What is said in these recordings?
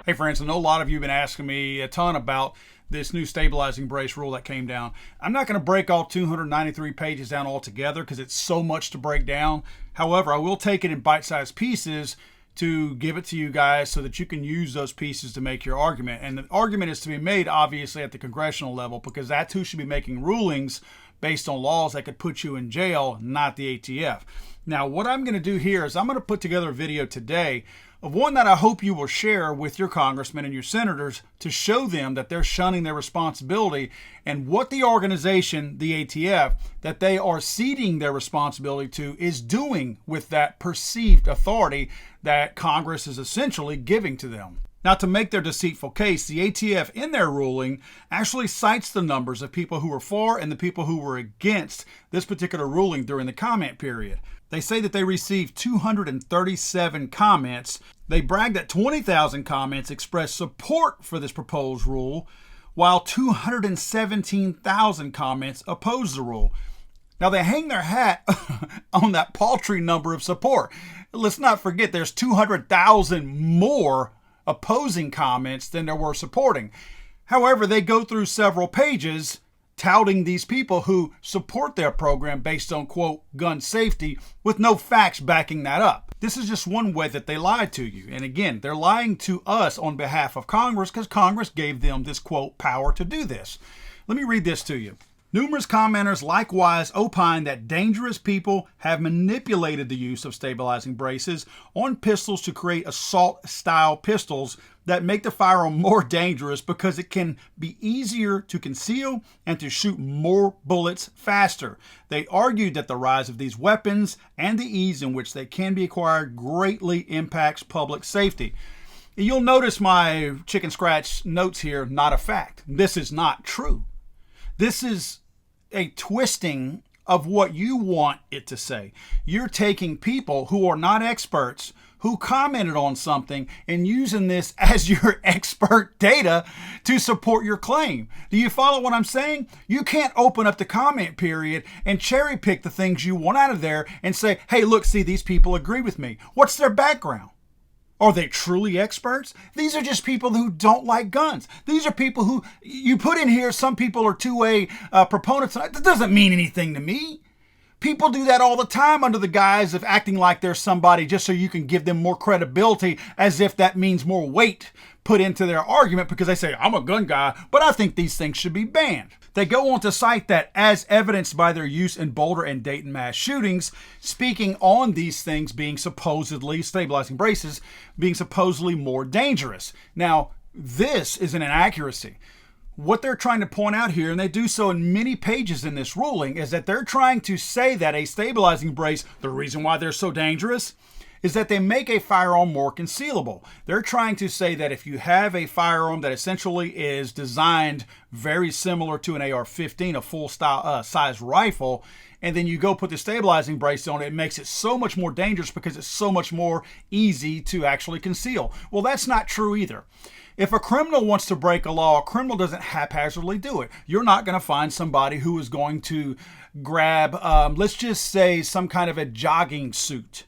Hey friends, I know a lot of you have been asking me a ton about this new stabilizing brace rule that came down. I'm not going to break all 293 pages down altogether because it's so much to break down. However, I will take it in bite-sized pieces to give it to you guys so that you can use those pieces to make your argument. And the argument is to be made, obviously, at the congressional level because that's who should be making rulings based on laws that could put you in jail, not the ATF. Now, what I'm going to do here is I'm going to put together a video today of one that I hope you will share with your congressmen and your senators to show them that they're shunning their responsibility and what the organization, the ATF, that they are ceding their responsibility to is doing with that perceived authority that Congress is essentially giving to them. Now, to make their deceitful case, the ATF in their ruling actually cites the numbers of people who were for and the people who were against this particular ruling during the comment period. They say that they received 237 comments. They brag that 20,000 comments expressed support for this proposed rule, while 217,000 comments opposed the rule. Now, they hang their hat on that paltry number of support. Let's not forget there's 200,000 more opposing comments than there were supporting. However, they go through several pages touting these people who support their program based on, quote, gun safety, with no facts backing that up. This is just one way that they lied to you. And again, they're lying to us on behalf of Congress because Congress gave them this, quote, power to do this. Let me read this to you. Numerous commenters likewise opine that dangerous people have manipulated the use of stabilizing braces on pistols to create assault-style pistols that make the firearm more dangerous because it can be easier to conceal and to shoot more bullets faster. They argued that the rise of these weapons and the ease in which they can be acquired greatly impacts public safety. You'll notice my chicken scratch notes here, not a fact. This is not true. This is a twisting of what you want it to say. You're taking people who are not experts, who commented on something, and using this as your expert data to support your claim. Do you follow what I'm saying? You can't open up the comment period and cherry pick the things you want out of there and say, hey, look, see, these people agree with me. What's their background? Are they truly experts? These are just people who don't like guns. These are people who you put in here. Some people are two-way proponents. That doesn't mean anything to me. People do that all the time under the guise of acting like they're somebody just so you can give them more credibility, as if that means more weight put into their argument because they say, I'm a gun guy, but I think these things should be banned. They go on to cite that as evidenced by their use in Boulder and Dayton mass shootings, speaking on these things being supposedly, stabilizing braces, being supposedly more dangerous. Now, this is an inaccuracy. What they're trying to point out here, and they do so in many pages in this ruling, is that they're trying to say that a stabilizing brace, the reason why they're so dangerous, is that they make a firearm more concealable. They're trying to say that if you have a firearm that essentially is designed very similar to an AR-15, a full-size rifle, and then you go put the stabilizing brace on it, it makes it so much more dangerous because it's so much more easy to actually conceal. Well, that's not true either. If a criminal wants to break a law, a criminal doesn't haphazardly do it. You're not going to find somebody who is going to grab, let's just say, some kind of a jogging suit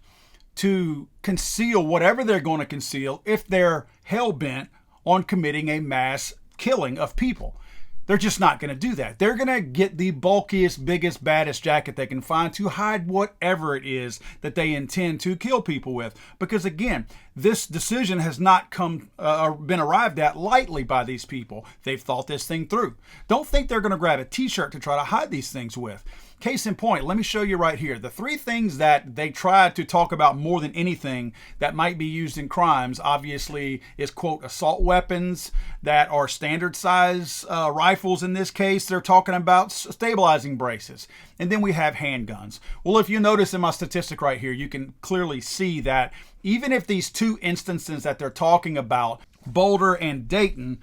to conceal whatever they're going to conceal if they're hell-bent on committing a mass killing of people. They're just not going to do that. They're going to get the bulkiest, biggest, baddest jacket they can find to hide whatever it is that they intend to kill people with. Because again, this decision has not been arrived at lightly by these people. They've thought this thing through. Don't think they're going to grab a t-shirt to try to hide these things with. Case in point, let me show you right here. The three things that they try to talk about more than anything that might be used in crimes, obviously, is, quote, assault weapons that are standard size rifles in this case. They're talking about stabilizing braces. And then we have handguns. Well, if you notice in my statistic right here, you can clearly see that even if these two instances that they're talking about, Boulder and Dayton,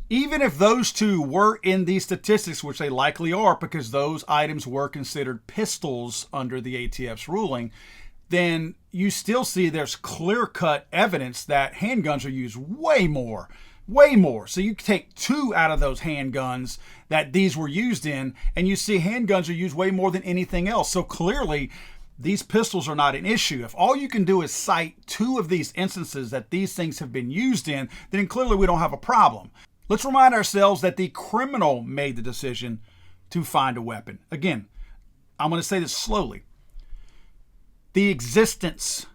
even if those two were in these statistics, which they likely are because those items were considered pistols under the ATF's ruling, then you still see there's clear-cut evidence that handguns are used way more. So you take two out of those handguns that these were used in, and you see handguns are used way more than anything else. So clearly, these pistols are not an issue. If all you can do is cite 2 of these instances that these things have been used in, then clearly we don't have a problem. Let's remind ourselves that the criminal made the decision to find a weapon. Again, I'm going to say this slowly. The existence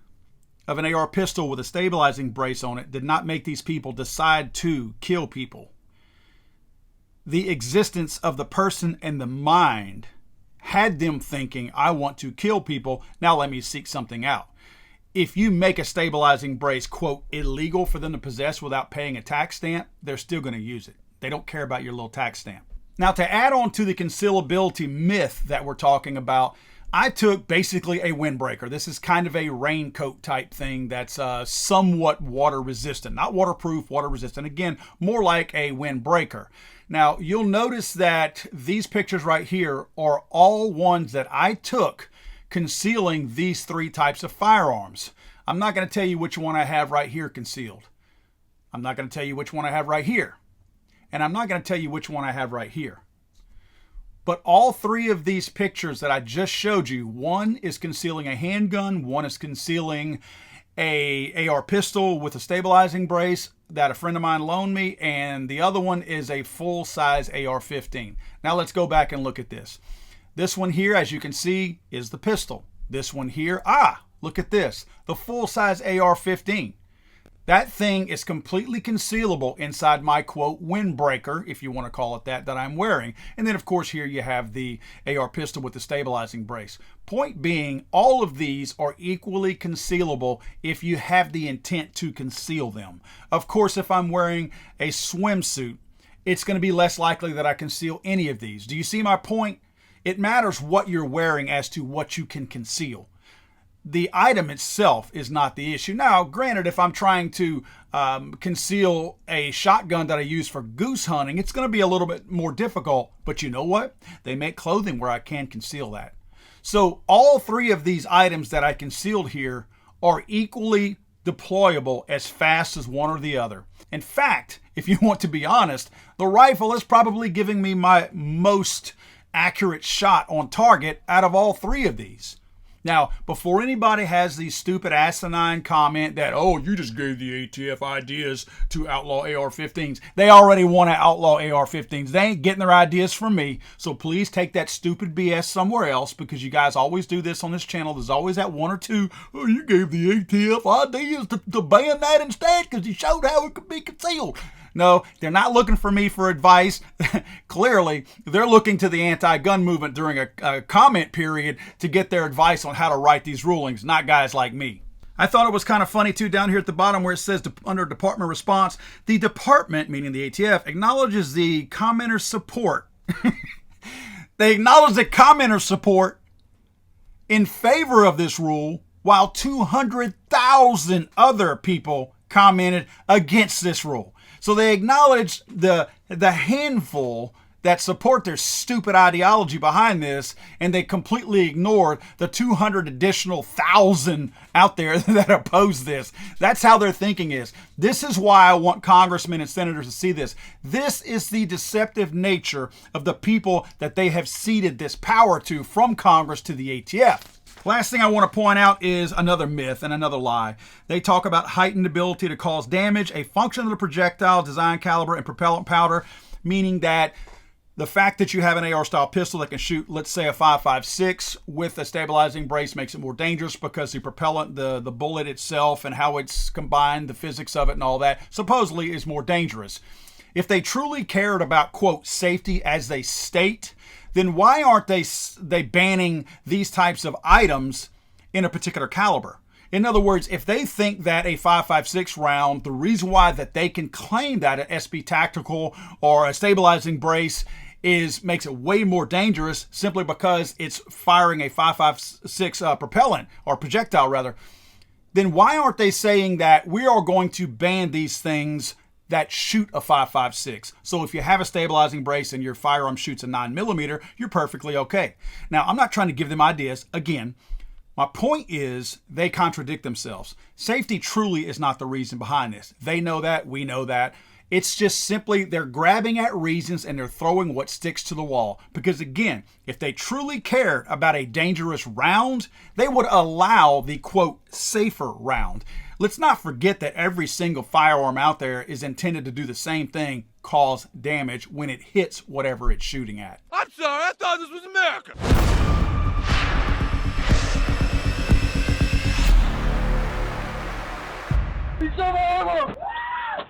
of an AR pistol with a stabilizing brace on it did not make these people decide to kill people. The existence of the person and the mind had them thinking, I want to kill people, now let me seek something out. If you make a stabilizing brace, quote, illegal for them to possess without paying a tax stamp, they're still going to use it. They don't care about your little tax stamp. Now, to add on to the concealability myth that we're talking about, I took basically a windbreaker. This is kind of a raincoat type thing that's somewhat water resistant. Not waterproof, water resistant. Again, more like a windbreaker. Now, you'll notice that these pictures right here are all ones that I took concealing these 3 types of firearms. I'm not going to tell you which one I have right here concealed. I'm not going to tell you which one I have right here. And I'm not going to tell you which one I have right here. But all 3 of these pictures that I just showed you, one is concealing a handgun, one is concealing a AR pistol with a stabilizing brace that a friend of mine loaned me, and the other one is a full-size AR-15. Now let's go back and look at this. This one here, as you can see, is the pistol. This one here, look at this, the full-size AR-15. That thing is completely concealable inside my, quote, windbreaker, if you want to call it that I'm wearing. And then, of course, here you have the AR pistol with the stabilizing brace. Point being, all of these are equally concealable if you have the intent to conceal them. Of course, if I'm wearing a swimsuit, it's going to be less likely that I conceal any of these. Do you see my point? It matters what you're wearing as to what you can conceal. The item itself is not the issue. Now, granted, if I'm trying to conceal a shotgun that I use for goose hunting, it's going to be a little bit more difficult. But you know what? They make clothing where I can conceal that. So all 3 of these items that I concealed here are equally deployable as fast as one or the other. In fact, if you want to be honest, the rifle is probably giving me my most accurate shot on target out of all 3 of these. Now, before anybody has the stupid asinine comment that, oh, you just gave the ATF ideas to outlaw AR-15s. They already want to outlaw AR-15s. They ain't getting their ideas from me. So please take that stupid BS somewhere else, because you guys always do this on this channel. There's always that 1 or 2, oh, you gave the ATF ideas to ban that instead because you showed how it could be concealed. No, they're not looking for me for advice. Clearly, they're looking to the anti-gun movement during a comment period to get their advice on how to write these rulings, not guys like me. I thought it was kind of funny, too, down here at the bottom where it says under department response, the department, meaning the ATF, acknowledges the commenter's support. They acknowledge the commenter's support in favor of this rule, while 200,000 other people commented against this rule. So they acknowledge the handful that support their stupid ideology behind this, and they completely ignored the 200 additional thousand out there that oppose this. That's how their thinking is. This is why I want congressmen and senators to see this. This is the deceptive nature of the people that they have ceded this power to from Congress to the ATF. Last thing I want to point out is another myth and another lie. They talk about heightened ability to cause damage, a function of the projectile, design, caliber, and propellant powder, meaning that the fact that you have an AR-style pistol that can shoot, let's say, a 5.56 with a stabilizing brace makes it more dangerous because the propellant, the bullet itself and how it's combined, the physics of it and all that, supposedly is more dangerous. If they truly cared about, quote, safety as they state, then why aren't they banning these types of items in a particular caliber? In other words, if they think that a 5.56 round, the reason why that they can claim that an SB Tactical or a stabilizing brace makes it way more dangerous simply because it's firing a 5.56 propellant or projectile rather, then why aren't they saying that we are going to ban these things that shoot a 5.56. So if you have a stabilizing brace and your firearm shoots a 9mm, you're perfectly okay. Now, I'm not trying to give them ideas. Again, my point is they contradict themselves. Safety truly is not the reason behind this. They know that. We know that. It's just simply they're grabbing at reasons and they're throwing what sticks to the wall. Because again, if they truly cared about a dangerous round, they would allow the quote safer round. Let's not forget that every single firearm out there is intended to do the same thing, cause damage when it hits whatever it's shooting at. I'm sorry, I thought this was America.